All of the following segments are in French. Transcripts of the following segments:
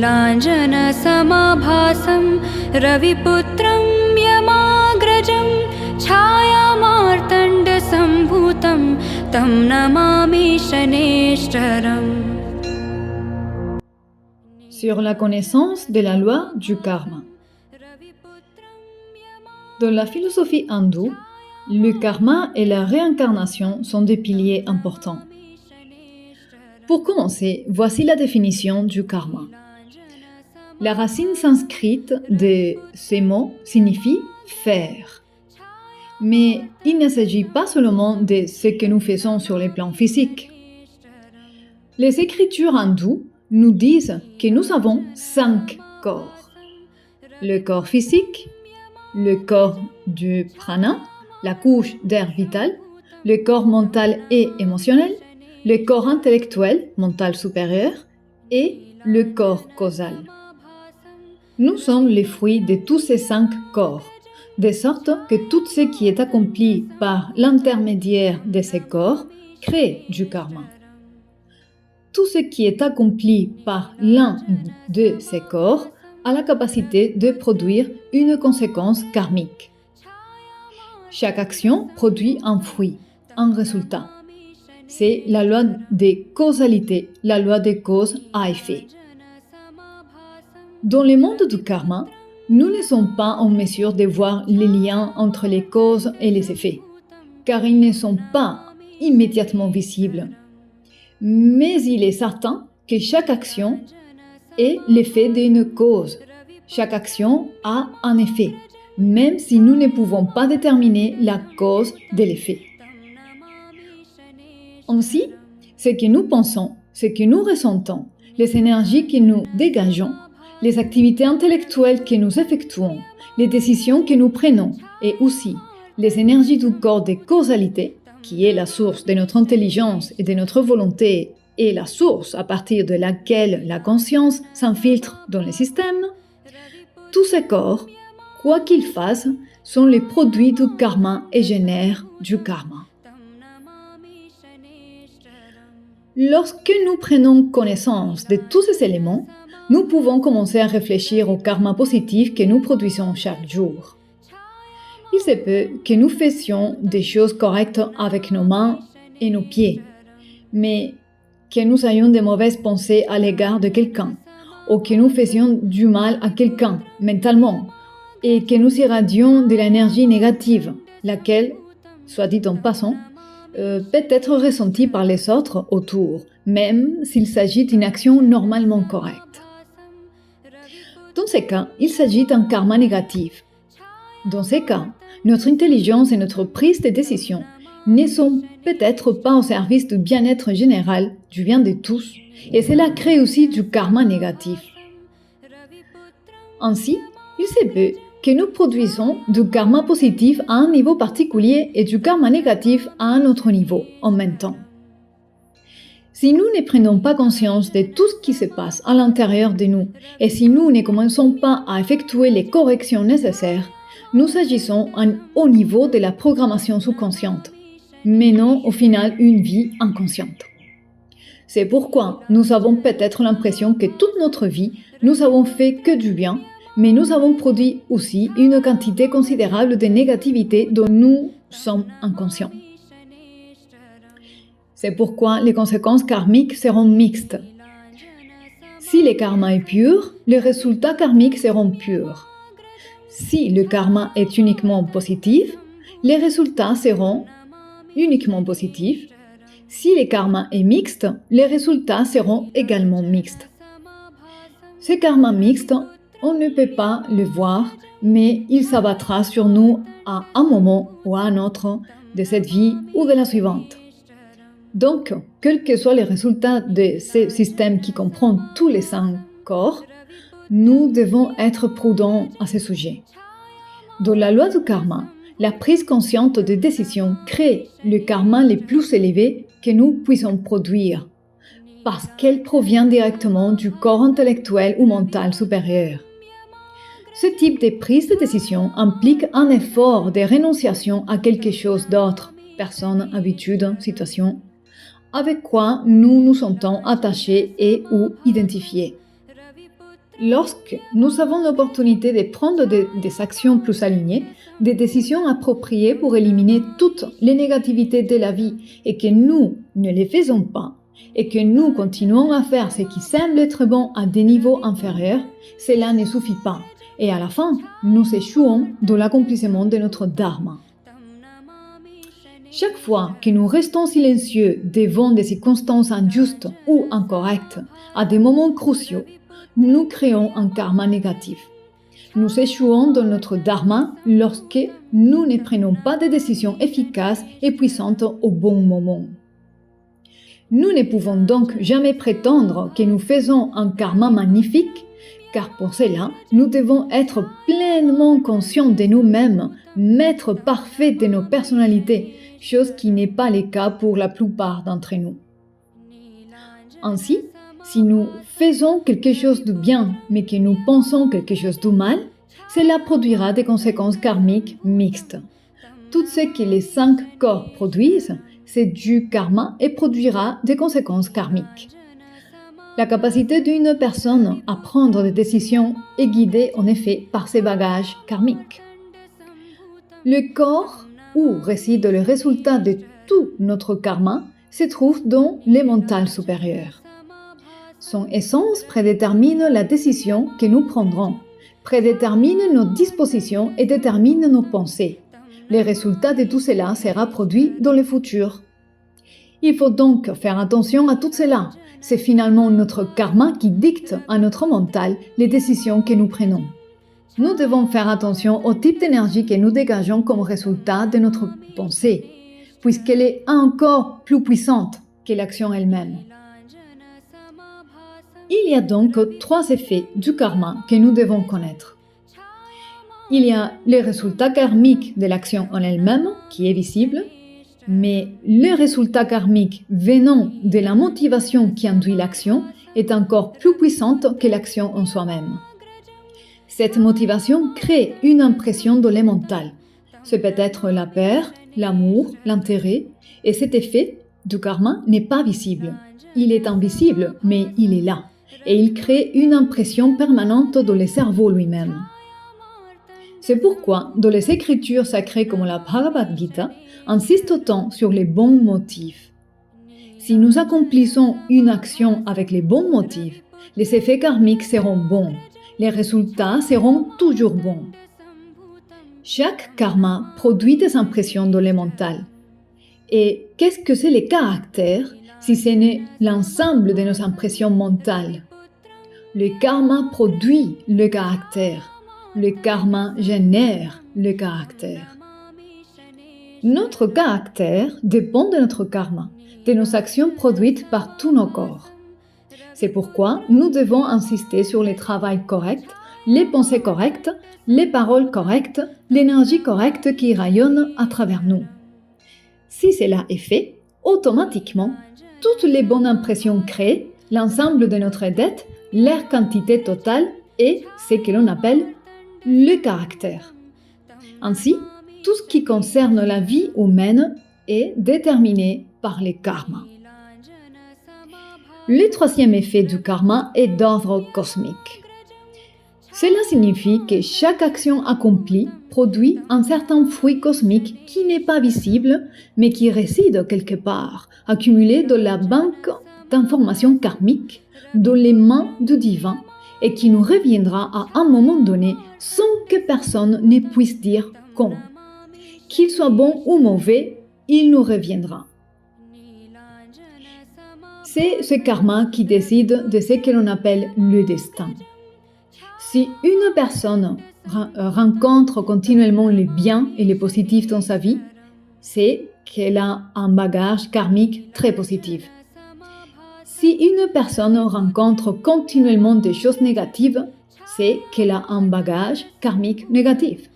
नीलाञ्जनसमाभासं रविपुत्रं यमाग्रजं छायामार्तण्डसम्भूतं तं नमामि शनैश्चरम्. Sur la connaissance de la loi du karma. Dans la philosophie hindoue, le karma et la réincarnation sont des piliers importants. Pour commencer, voici la définition du karma. La racine sanskrite de ces mots signifie faire. Mais il ne s'agit pas seulement de ce que nous faisons sur les plans physiques. Les écritures hindoues nous disent que nous avons 5 corps. Le corps physique, le corps du prana, la couche d'air vital, le corps mental et émotionnel, le corps intellectuel, mental supérieur, et le corps causal. Nous sommes les fruits de tous ces 5 corps, de sorte que tout ce qui est accompli par l'intermédiaire de ces corps crée du karma. Tout ce qui est accompli par l'un de ces corps a la capacité de produire une conséquence karmique. Chaque action produit un fruit, un résultat. C'est la loi des causalités, la loi des causes à effet. Dans le monde du karma, nous ne sommes pas en mesure de voir les liens entre les causes et les effets, car ils ne sont pas immédiatement visibles. Mais il est certain que chaque action est l'effet d'une cause. Chaque action a un effet, même si nous ne pouvons pas déterminer la cause de l'effet. Ainsi, ce que nous pensons, ce que nous ressentons, les énergies que nous dégageons, les activités intellectuelles que nous effectuons, les décisions que nous prenons et aussi les énergies du corps de causalité, qui est la source de notre intelligence et de notre volonté et la source à partir de laquelle la conscience s'infiltre dans le système, tous ces corps, quoi qu'ils fassent, sont les produits du karma et génèrent du karma. Lorsque nous prenons connaissance de tous ces éléments, nous pouvons commencer à réfléchir au karma positif que nous produisons chaque jour. Il se peut que nous fassions des choses correctes avec nos mains et nos pieds, mais que nous ayons de mauvaises pensées à l'égard de quelqu'un, ou que nous faisions du mal à quelqu'un mentalement, et que nous irradions de l'énergie négative, laquelle, soit dit en passant, peut être ressentie par les autres autour, même s'il s'agit d'une action normalement correcte. Dans ces cas, il s'agit d'un karma négatif. Dans ces cas, notre intelligence et notre prise de décision ne sont peut-être pas au service du bien-être général, du bien de tous, et cela crée aussi du karma négatif. Ainsi, il se peut que nous produisons du karma positif à un niveau particulier et du karma négatif à un autre niveau en même temps. Si nous ne prenons pas conscience de tout ce qui se passe à l'intérieur de nous et si nous ne commençons pas à effectuer les corrections nécessaires, nous agissons à un haut niveau de la programmation subconsciente, menant au final une vie inconsciente. C'est pourquoi nous avons peut-être l'impression que toute notre vie, nous avons fait que du bien, mais nous avons produit aussi une quantité considérable de négativité dont nous sommes inconscients. C'est pourquoi les conséquences karmiques seront mixtes. Si le karma est pur, les résultats karmiques seront purs. Si le karma est uniquement positif, les résultats seront uniquement positifs. Si le karma est mixte, les résultats seront également mixtes. Ce karma mixte, on ne peut pas le voir, mais il s'abattra sur nous à un moment ou à un autre de cette vie ou de la suivante. Donc, quels que soient les résultats de ce système qui comprend tous les 5 corps, nous devons être prudents à ce sujet. Dans la loi du karma, la prise consciente de décisions crée le karma le plus élevé que nous puissions produire, parce qu'elle provient directement du corps intellectuel ou mental supérieur. Ce type de prise de décision implique un effort de rénonciation à quelque chose d'autre, personne, habitude, situation, avec quoi nous nous sentons attachés et ou identifiés. Lorsque nous avons l'opportunité de prendre des actions plus alignées, des décisions appropriées pour éliminer toutes les négativités de la vie et que nous ne les faisons pas, et que nous continuons à faire ce qui semble être bon à des niveaux inférieurs, cela ne suffit pas. Et à la fin, nous échouons dans l'accomplissement de notre dharma. Chaque fois que nous restons silencieux devant des circonstances injustes ou incorrectes, à des moments cruciaux, nous créons un karma négatif. Nous échouons dans notre dharma lorsque nous ne prenons pas de décisions efficaces et puissantes au bon moment. Nous ne pouvons donc jamais prétendre que nous faisons un karma magnifique, car pour cela, nous devons être pleinement conscients de nous-mêmes, maîtres parfaits de nos personnalités, chose qui n'est pas le cas pour la plupart d'entre nous. Ainsi, si nous faisons quelque chose de bien, mais que nous pensons quelque chose de mal, cela produira des conséquences karmiques mixtes. Tout ce que les 5 corps produisent, c'est du karma et produira des conséquences karmiques. La capacité d'une personne à prendre des décisions est guidée en effet par ses bagages karmiques. Le corps où réside le résultat de tout notre karma se trouve dans le mental supérieur. Son essence prédétermine la décision que nous prendrons, prédétermine nos dispositions et détermine nos pensées. Le résultat de tout cela sera produit dans le futur. Il faut donc faire attention à tout cela. C'est finalement notre karma qui dicte à notre mental les décisions que nous prenons. Nous devons faire attention au type d'énergie que nous dégageons comme résultat de notre pensée, puisqu'elle est encore plus puissante que l'action elle-même. Il y a donc 3 effets du karma que nous devons connaître. Il y a le résultat karmique de l'action en elle-même, qui est visible, mais le résultat karmique venant de la motivation qui induit l'action est encore plus puissante que l'action en soi-même. Cette motivation crée une impression dans le mental. Ce peut être la peur, l'amour, l'intérêt, et cet effet du karma n'est pas visible. Il est invisible, mais il est là, et il crée une impression permanente dans le cerveau lui-même. C'est pourquoi, dans les écritures sacrées comme la Bhagavad Gita, insiste autant sur les bons motifs. Si nous accomplissons une action avec les bons motifs, les effets karmiques seront bons, les résultats seront toujours bons. Chaque karma produit des impressions dans le mental. Et qu'est-ce que c'est le caractère si ce n'est l'ensemble de nos impressions mentales? Le karma produit le caractère. Le karma génère le caractère. Notre caractère dépend de notre karma, de nos actions produites par tous nos corps. C'est pourquoi nous devons insister sur le travail correct, les pensées correctes, les paroles correctes, l'énergie correcte qui rayonne à travers nous. Si cela est fait, automatiquement, toutes les bonnes impressions créées, l'ensemble de notre dette, leur quantité totale est ce que l'on appelle le caractère. Ainsi, tout ce qui concerne la vie humaine est déterminé par les karmas. Le 3e effet du karma est d'ordre cosmique. Cela signifie que chaque action accomplie produit un certain fruit cosmique qui n'est pas visible, mais qui réside quelque part, accumulé dans la banque d'informations karmiques, dans les mains du divin, et qui nous reviendra à un moment donné sans que personne ne puisse dire quand. Qu'il soit bon ou mauvais, il nous reviendra. C'est ce karma qui décide de ce que l'on appelle le destin. Si une personne rencontre continuellement le bien et le positif dans sa vie, c'est qu'elle a un bagage karmique très positif. Si une personne rencontre continuellement des choses négatives, c'est qu'elle a un bagage karmique négatif.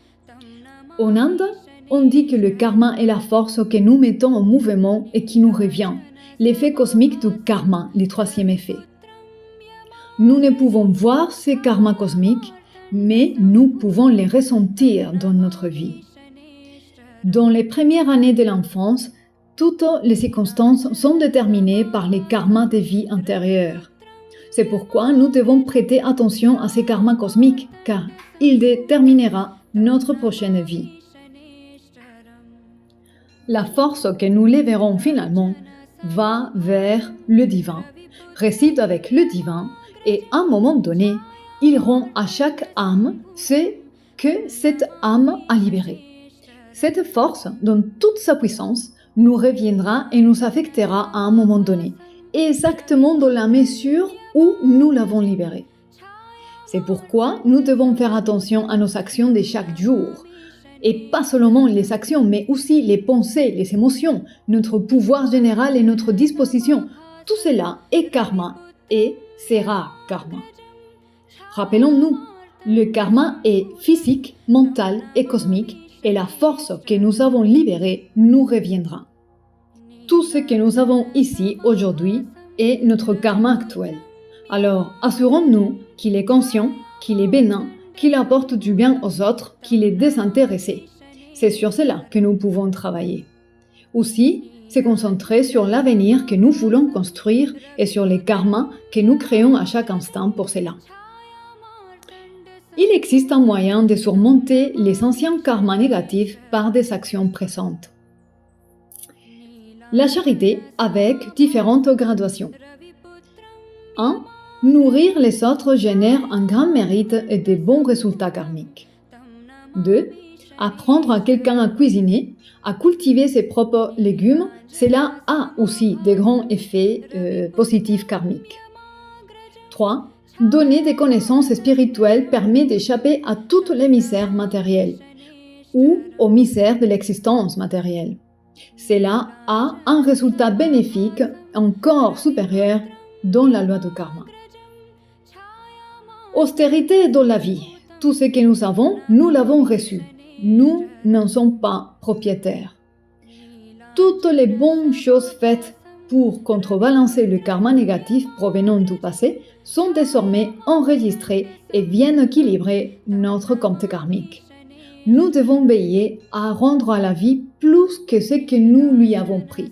En Inde, on dit que le karma est la force que nous mettons en mouvement et qui nous revient, l'effet cosmique du karma, le 3e effet. Nous ne pouvons voir ces karmas cosmiques, mais nous pouvons les ressentir dans notre vie. Dans les premières années de l'enfance, toutes les circonstances sont déterminées par les karmas des vies antérieures. C'est pourquoi nous devons prêter attention à ces karmas cosmiques, car il déterminera notre prochaine vie. La force que nous lèverons finalement va vers le divin, réside avec le divin, et à un moment donné, il rend à chaque âme ce que cette âme a libéré. Cette force, dans toute sa puissance, nous reviendra et nous affectera à un moment donné, exactement dans la mesure où nous l'avons libérée. C'est pourquoi nous devons faire attention à nos actions de chaque jour, et pas seulement les actions, mais aussi les pensées, les émotions, notre pouvoir général et notre disposition. Tout cela est karma et sera karma. Rappelons-nous, le karma est physique, mental et cosmique, et la force que nous avons libérée nous reviendra. Tout ce que nous avons ici aujourd'hui est notre karma actuel. Alors, assurons-nous qu'il est conscient, qu'il est bénin, qu'il apporte du bien aux autres, qu'il est désintéressé. C'est sur cela que nous pouvons travailler. Aussi, se concentrer sur l'avenir que nous voulons construire et sur les karmas que nous créons à chaque instant pour cela. Il existe un moyen de surmonter les anciens karmas négatifs par des actions présentes. La charité avec différentes graduations. 1. Nourrir les autres génère un grand mérite et de bons résultats karmiques. 2. Apprendre à quelqu'un à cuisiner, à cultiver ses propres légumes, cela a aussi de grands effets positifs karmiques. 3. Donner des connaissances spirituelles permet d'échapper à toutes les misères matérielles ou aux misères de l'existence matérielle. Cela a un résultat bénéfique encore supérieur dans la loi du karma. Austérité dans la vie. Tout ce que nous avons, nous l'avons reçu. Nous n'en sommes pas propriétaires. Toutes les bonnes choses faites pour contrebalancer le karma négatif provenant du passé sont désormais enregistrées et viennent équilibrer notre compte karmique. Nous devons veiller à rendre à la vie plus que ce que nous lui avons pris.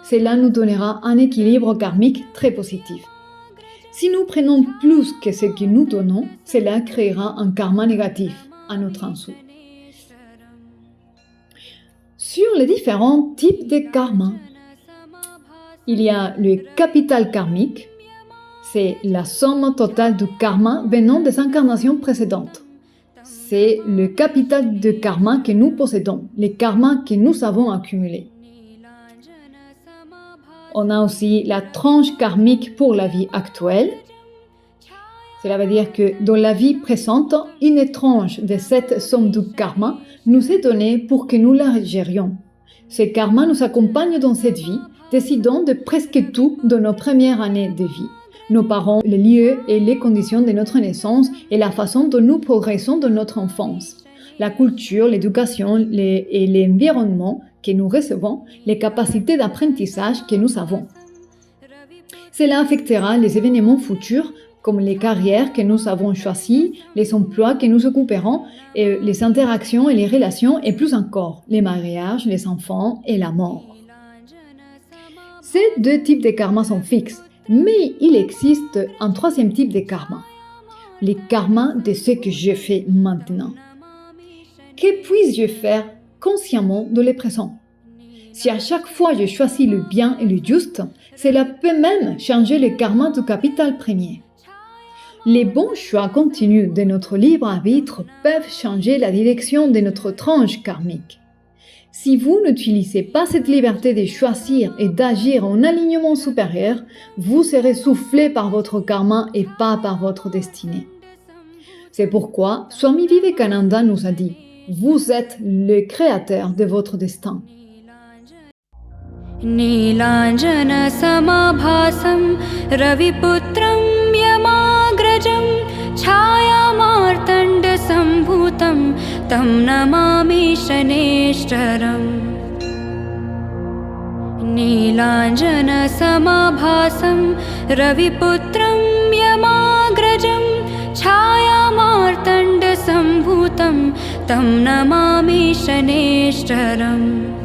Cela nous donnera un équilibre karmique très positif. Si nous prenons plus que ce que nous donnons, cela créera un karma négatif à notre insu. Sur les différents types de karma, il y a le capital karmique, c'est la somme totale du karma venant des incarnations précédentes. C'est le capital de karma que nous possédons, les karmas que nous avons accumulés. On a aussi la tranche karmique pour la vie actuelle. Cela veut dire que dans la vie présente, une tranche de cette somme du karma nous est donnée pour que nous la gérions. Ce karma nous accompagne dans cette vie, décidant de presque tout dans nos premières années de vie. Nos parents, les lieux et les conditions de notre naissance et la façon dont nous progressons dans notre enfance. La culture, l'éducation et l'environnement que nous recevons, les capacités d'apprentissage que nous avons. Cela affectera les événements futurs comme les carrières que nous avons choisies, les emplois que nous occuperons, et les interactions et les relations et plus encore, les mariages, les enfants et la mort. Ces deux types de karma sont fixes, mais il existe un troisième type de karma, les karmas de ce que je fais maintenant. Que puis-je faire consciemment dans le présent? Si à chaque fois je choisis le bien et le juste, cela peut même changer le karma du capital premier. Les bons choix continus de notre libre arbitre peuvent changer la direction de notre tranche karmique. Si vous n'utilisez pas cette liberté de choisir et d'agir en alignement supérieur, vous serez soufflé par votre karma et pas par votre destinée. C'est pourquoi Swami Vivekananda nous a dit « Vous êtes le créateur de votre destin ». नीलाञ्जन समाभासं रविपुत्रं यमाग्रजं छायामार्तण्ड सम्भूतं तं नमामि शनेश्वरम् नीलाञ्जन समाभासं रविपुत्रं यमाग्रजं छायामार्तण्ड सम्भूतं तं नमामि शनेश्वरम्